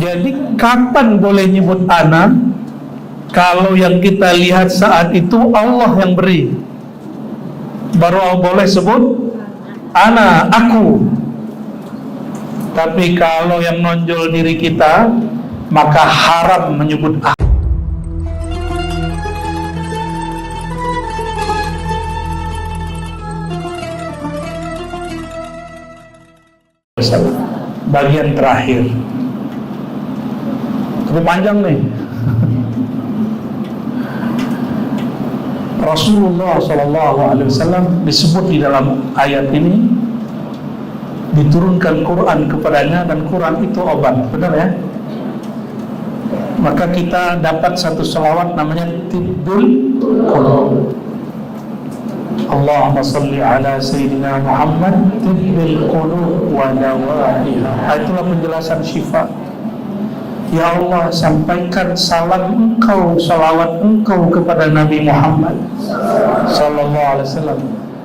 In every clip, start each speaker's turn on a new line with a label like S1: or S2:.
S1: Jadi kapan boleh nyebut ana? Kalau yang kita lihat saat itu Allah yang beri, baru boleh sebut ana, aku. Tapi kalau yang nonjol diri kita, maka haram menyebut aku. Bagian terakhir cukup panjang nih. Rasulullah SAW disebut di dalam ayat ini diturunkan Quran kepadanya, dan Quran itu obat, benar ya? Maka kita dapat satu selawat namanya Tibbul Qulub. Allahumma salli ala Sayyidina Muhammad Tibbil Qulub wa dawa'iha. Itulah penjelasan syifa. Ya Allah, sampaikan salam engkau, salawat engkau kepada Nabi Muhammad sallallahu alaihi wasallam.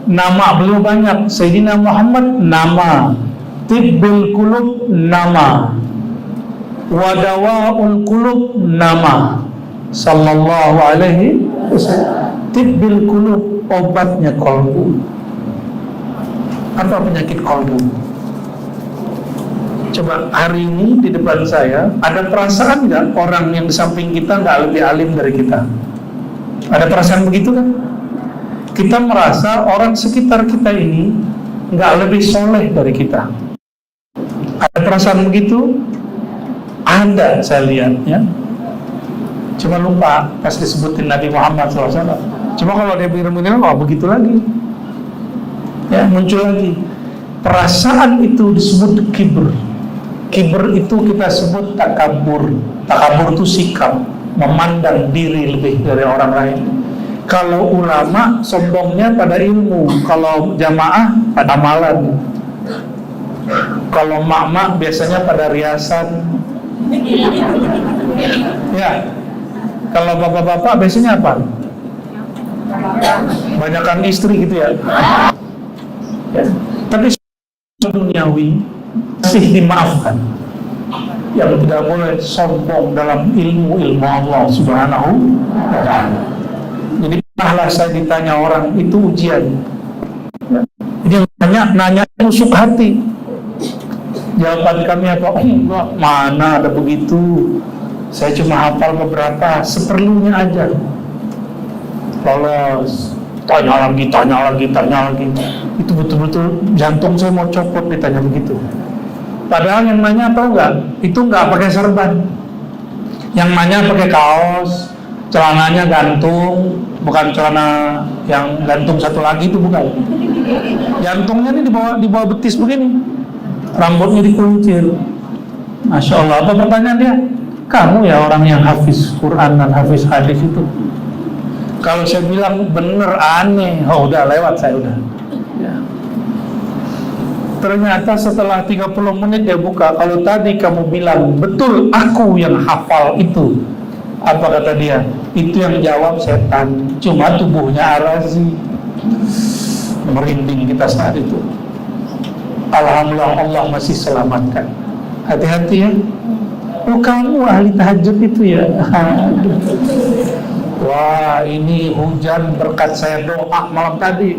S1: Nama beliau banyak. Sayyidina Muhammad nama, Tibbil Qulub nama, wa dawa'ul Qulub nama, sallallahu alaihi wasallam. Tibbil Qulub, obatnya kolbu. Apa penyakit kolbu? Coba hari ini di depan saya, ada perasaan nggak orang yang di samping kita nggak lebih alim dari kita? Ada perasaan begitu kan? Kita merasa orang sekitar kita ini nggak lebih soleh dari kita. Ada perasaan begitu? Ada, saya lihat ya. Cuma lupa pas disebutin Nabi Muhammad SAW. Cuma kalau dia bilang, oh begitu lagi. Ya, muncul lagi. Perasaan itu disebut kibr. Kibr itu kita sebut takabur. Takabur itu sikap, memandang diri lebih dari orang lain. Kalau ulama sombongnya pada ilmu, kalau jamaah pada amalan. Kalau mak-mak biasanya pada riasan. Ya. Kalau bapak-bapak biasanya apa? Banyakan istri gitu ya. Ya. Tapi duniawi masih dimaafkan. Yang tidak boleh sombong dalam ilmu Allah Subhanahu wa ta'ala. Jadi pernahlah saya ditanya orang, itu ujian. Dia nanya tusuk hati. Jawaban kami apa? Oh enggak, mana ada begitu. Saya cuma hafal beberapa, seperlunya aja. Lolos, tanya lagi. Itu betul-betul jantung saya mau copot ditanya begitu. Padahal yang nanya tahu nggak? Itu nggak pakai serban. Yang nanya pakai kaos, celananya gantung, bukan celana yang gantung satu lagi, itu bukan. Jantungnya ini di bawah betis begini, rambutnya dikuncir. Masya Allah. Apa pertanyaan dia? Kamu ya orang yang hafiz Quran dan hafiz hadis itu. Kalau saya bilang bener aneh, oh udah lewat saya udah. Ya. Ternyata setelah 30 menit dia buka, kalau tadi kamu bilang betul aku yang hafal itu, apa kata dia? Itu yang jawab setan, cuma tubuhnya Arazi. Merinding kita saat itu. Alhamdulillah Allah masih selamatkan. Hati-hati ya. Oh kamu ahli tahajud itu ya. Wah ini hujan berkat saya doa malam tadi.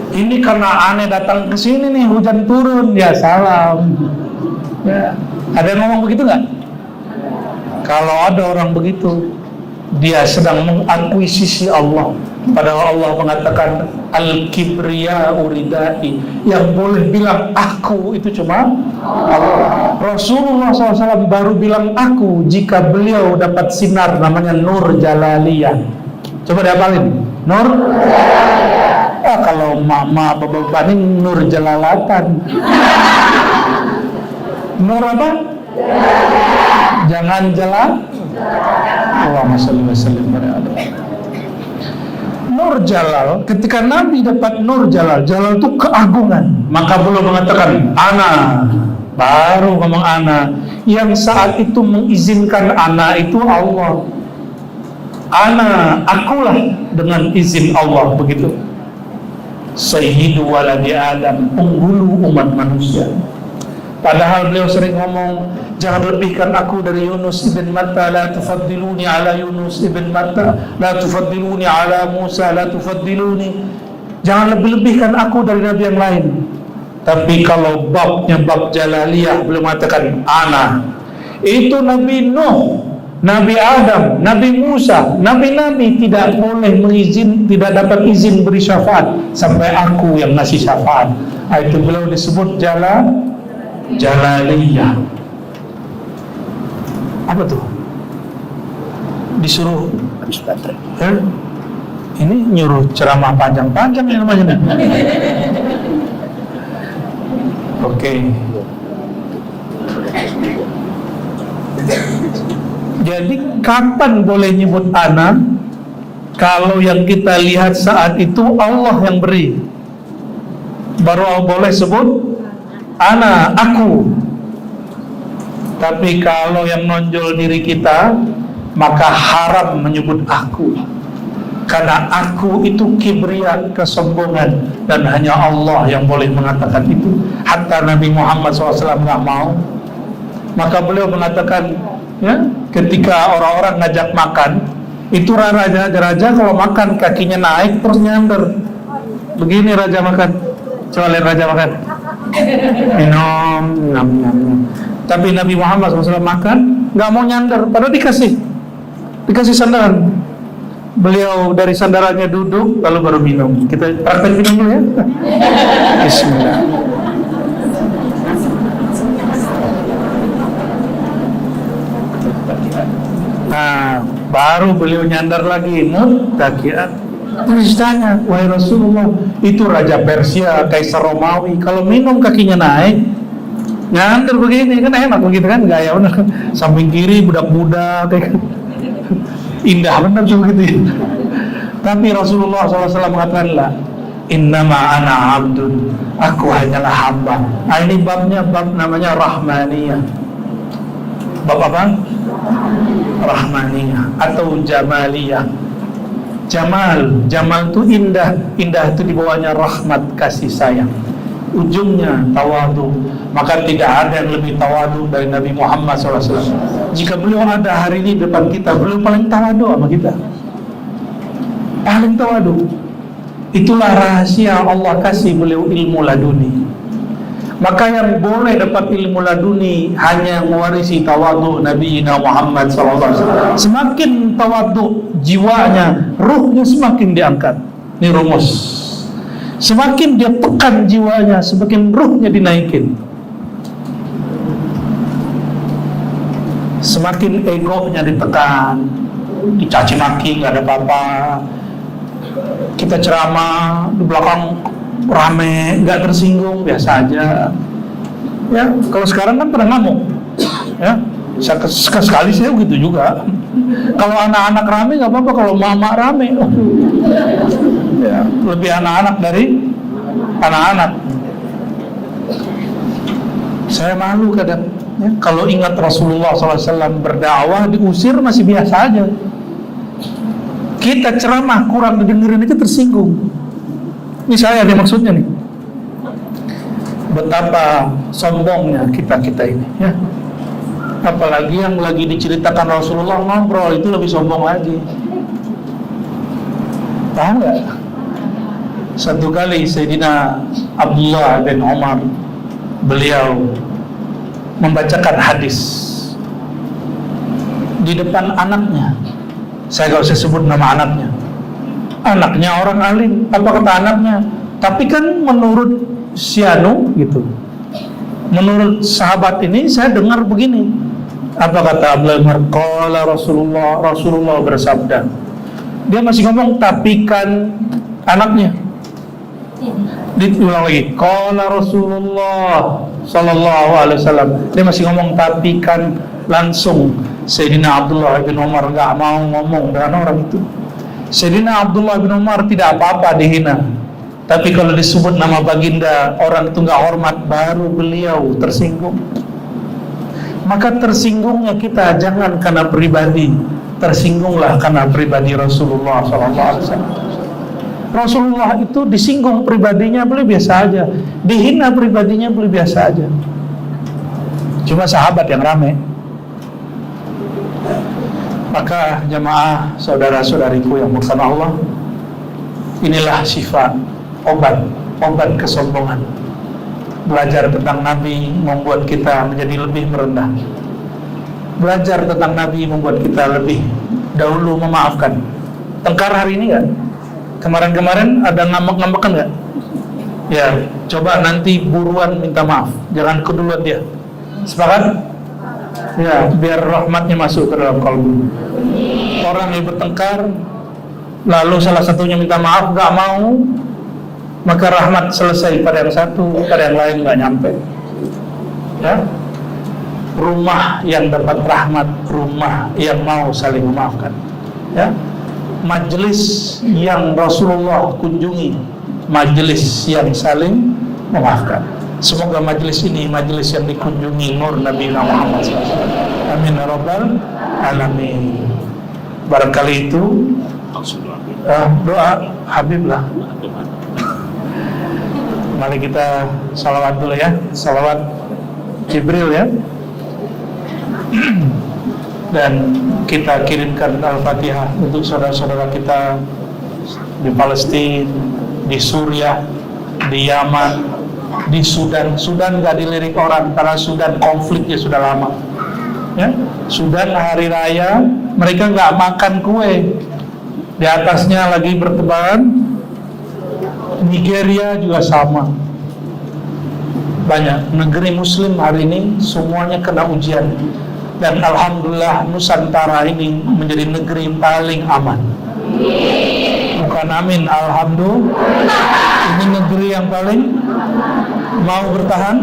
S1: Ini karena aneh datang ke sini nih hujan turun ya salam. Ya. Ada yang ngomong begitu nggak? Kalau ada orang begitu, dia sedang mengakuisisi Allah. Padahal Allah mengatakan al-kibriya uridai, yang boleh bilang aku itu cuma Allah. Rasulullah SAW baru bilang aku jika beliau dapat sinar namanya Nur Jalaliyah. Coba dihafalin, Nur Jalaliyah. Kalau mama bapak ini Nur Jalalatan. Nur apa? Jangan jalan. Allahumma shalli wa sallim ala Nur Jalal. Ketika Nabi dapat Nur Jalal, Jalal itu keagungan, maka beliau mengatakan ana, baru ngomong ana. Yang saat itu mengizinkan ana itu Allah. Ana, akulah dengan izin Allah, begitu. Sayyidu waladi Adam, penghulu umat manusia. Padahal beliau sering ngomong, jangan lebihkan aku dari Yunus ibn Matta, la tufaddiluni ala Yunus ibn Matta, la tufaddiluni ala Musa, la tufaddiluni. Jangan lebih-lebihkan aku dari nabi yang lain. Tapi kalau babnya bab jalaliyah, beliau mengatakan ana. Itu Nabi Nuh, Nabi Adam, Nabi Musa, Nabi-Nabi tidak boleh tidak dapat izin beri syafaat sampai aku yang ngasih syafaat. Itu beliau disebut jalaliyah. Apa tuh? Disuruh habis baterai. Ini nyuruh ceramah panjang-panjang yang namanya. Oke. Jadi kapan boleh nyebut ana? Kalau yang kita lihat saat itu Allah yang beri, baru boleh sebut ana, aku. Tapi kalau yang nonjol diri kita, maka haram menyebut aku. Karena aku itu kibria, kesombongan, dan hanya Allah yang boleh mengatakan itu. Hatta Nabi Muhammad SAW nggak mau. Maka beliau mengatakan, ya, ketika orang-orang ngajak makan, itu raja kalau makan kakinya naik terus nyandar. Begini raja makan. Coba lihat raja makan. Minum, nyam. Tapi Nabi Muhammad SAW makan nggak mau nyandar, padahal dikasih sandaran. Beliau dari sandarannya duduk lalu baru minum. Kita praktek minum dulu ya. Bismillah. Nah, baru beliau nyandar lagi, muttaqiat. Terus tanya, wahai Rasulullah, itu Raja Persia, Kaisar Romawi, kalau minum kakinya naik, nyandar begini, kan enak begitu kan, gaya bener. Samping kiri budak-budak, kayak indah bener tuh begitu ya. Tapi Rasulullah SAW mengatakan, lah, innama ana abdun, aku hanyalah hamba. Nah, ini babnya, bab namanya Rahmaniyah. Bab apa? Rahmaniyah atau Jamaliyah. Jamal itu indah itu di bawahnya rahmat, kasih sayang. Ujungnya tawadu. Maka tidak ada yang lebih tawadu dari Nabi Muhammad SAW. Jika beliau ada hari ini depan kita, beliau paling tawadu sama kita. Paling tawadu. Itulah rahasia Allah kasih beliau ilmu laduni. Maka yang boleh dapat ilmu laduni hanya mewarisi tawadu Nabi Muhammad SAW. Semakin tawadu jiwanya, ruhnya semakin diangkat. Ini rumus. Semakin dia tekan jiwanya, semakin ruhnya dinaikin. Semakin egonya ditekan, dicaci maki, nggak ada apa-apa. Kita ceramah di belakang rame, nggak tersinggung, biasa aja. Ya, kalau sekarang kan pernah ngamuk. Ya, sekali saya begitu juga. Kalau anak-anak rame nggak apa-apa, kalau mama rame, ya, lebih anak-anak dari anak-anak. Saya malu kadang. Ya, kalau ingat Rasulullah SAW berdakwah diusir masih biasa aja. Kita ceramah kurang didengerin aja tersinggung. Ini saya ada maksudnya nih. Betapa sombongnya kita ini, ya. Apalagi yang lagi diceritakan Rasulullah ngobrol itu lebih sombong lagi. Tahu nggak? Satu kali Sayyidina Abdullah bin Umar, beliau membacakan hadis di depan anaknya. Saya nggak usah sebut nama anaknya. Anaknya orang alim. Apa kata anaknya? Tapi kan menurut Sianu gitu, menurut sahabat ini saya dengar begini. Apa kata Abdullah? Qala Rasulullah bersabda. Dia masih ngomong tapi kan anaknya. Diulang lagi. Qala Rasulullah sallallahu alaihi wasallam. Dia masih ngomong tapi kan, langsung Sayyidina Abdullah bin Umar enggak mau ngomong dengan orang itu. Sayyidina Abdullah bin Umar tidak apa-apa dihina. Tapi kalau disebut nama baginda, orang itu enggak hormat, baru beliau tersinggung. Maka tersinggungnya kita jangan karena pribadi, tersinggunglah karena pribadi Rasulullah SAW. Rasulullah itu disinggung pribadinya boleh biasa aja, dihina pribadinya boleh biasa aja. cuma sahabat yang rame. Maka jamaah saudara-saudariku yang bukan Allah, inilah syifa, obat kesombongan. Belajar tentang Nabi membuat kita menjadi lebih merendah. Belajar tentang Nabi membuat kita lebih dahulu memaafkan. Tengkar hari ini kan? Kemarin-kemarin ada ngambek-ngambekan nggak? Ya, coba nanti buruan minta maaf, jangan keduluan dia. Sepakat? Ya, biar rahmatnya masuk ke dalam kalbu. Orang yang bertengkar, lalu salah satunya minta maaf, nggak mau, maka rahmat selesai pada yang satu, pada yang lain nggak nyampe. Ya, rumah yang dapat rahmat, rumah yang mau saling memaafkan. Ya, majelis yang Rasulullah kunjungi, majelis yang saling memaafkan. Semoga majelis ini majelis yang dikunjungi nur Nabi Muhammad SAW. Amin ya rabbal alamin. Barangkali itu doa Habib lah. Mari kita salawat dulu ya, salawat Jibril ya. Dan kita kirimkan Al-Fatihah untuk saudara-saudara kita di Palestina, di Suriah, di Yaman, di Sudan. Sudan nggak dilirik orang karena Sudan konfliknya sudah lama. Ya, Sudan hari raya mereka nggak makan kue, di atasnya lagi bertebaran. Nigeria juga sama. Banyak negeri Muslim hari ini semuanya kena ujian. Dan alhamdulillah Nusantara ini menjadi negeri paling aman. Bukan amin, alhamdulillah. Ini negeri yang paling mau bertahan.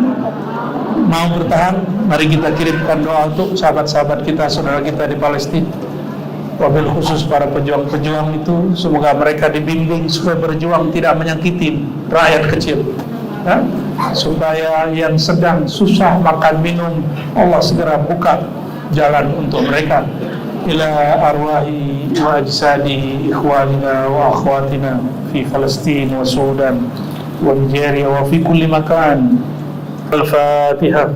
S1: Mari kita kirimkan doa untuk sahabat-sahabat kita, saudara kita di Palestina. Wabil khusus para pejuang-pejuang itu, semoga mereka dibimbing supaya berjuang tidak menyakiti rakyat kecil. Ya? Supaya yang sedang susah makan minum, Allah segera buka jalan untuk mereka. Ila arwahi wa ajsadi ikhwanina wa akhwatina fi Palestina wa Sudan wa Nigeria wa fi kulli makan. Al-Fatihah.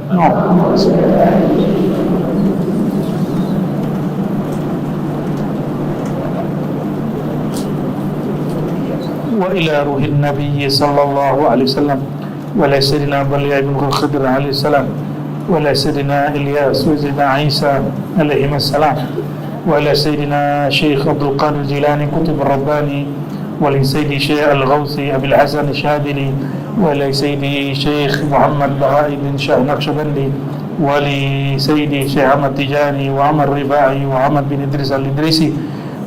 S1: Wa ila ruhin Nabi sallallahu alaihi wasallam wa la sayyidina Bali ibn Khidr alaihi salam ولا سيدنا إلياس وسيدنا عيسى عليهما السلام ولا سيدنا شيخ عبد القادر الجيلاني قطب الرباني ولسيدي شيخ الغوثي أبي الحسن الشاذلي ولسيدي شيخ محمد بهاء بن شاه نقشبندي ولسيدي شيخ أحمد تجاني وعمر رفاعي وعمر بن إدريس الإدريسي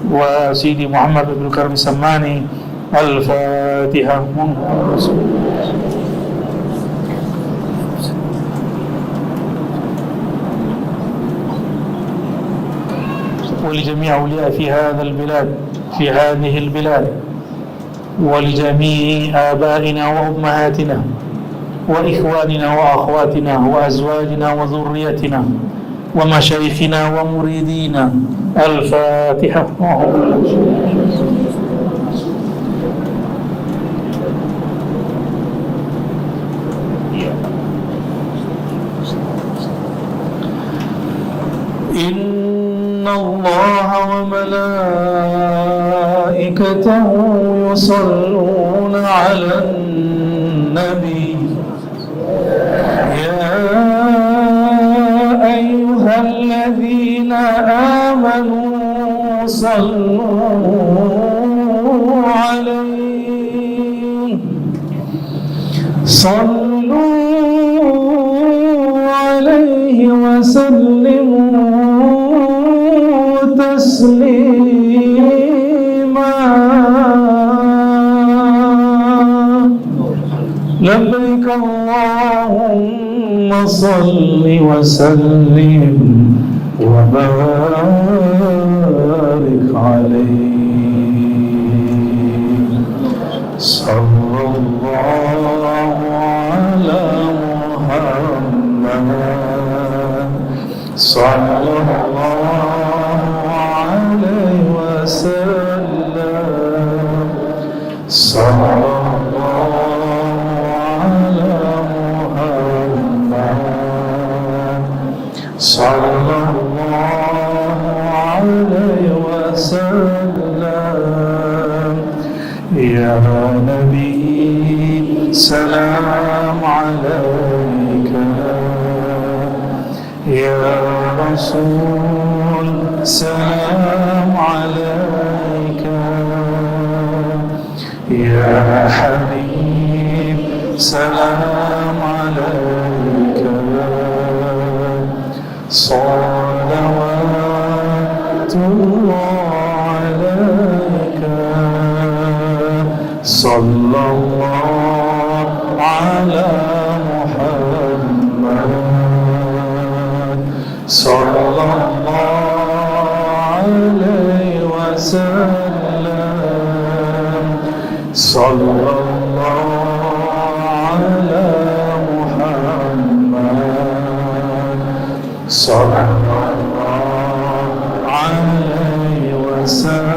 S1: وسيدي محمد بن كرم السماني. الفاتحة. ولجميع أولياء في هذا البلاد في هذه البلاد ولجميع آبائنا وأمهاتنا وإخواننا وأخواتنا وأزواجنا وذريتنا ومشايخنا ومريدينا. الفاتحة. إن الله وملائكته يصلون على النبي يا أيها الذين آمنوا صلوا عليه وسلموا تسليما. لبيك اللهم صل وسلم وبارك عليه. صلى الله على محمد صلى الله عليه وسلم. صلى الله على محمد sallallahu alaihi wasallam. Ya Nabi, salam alaika. Ya Rasul, salam alaika. Ya Habib, salam alaika. Salawatullah alaika. Sallallahu ala Muhammad. Sallallahu alaihi wasallam. Sallallahu ala Muhammad. Sallallahu alaihi wasallam.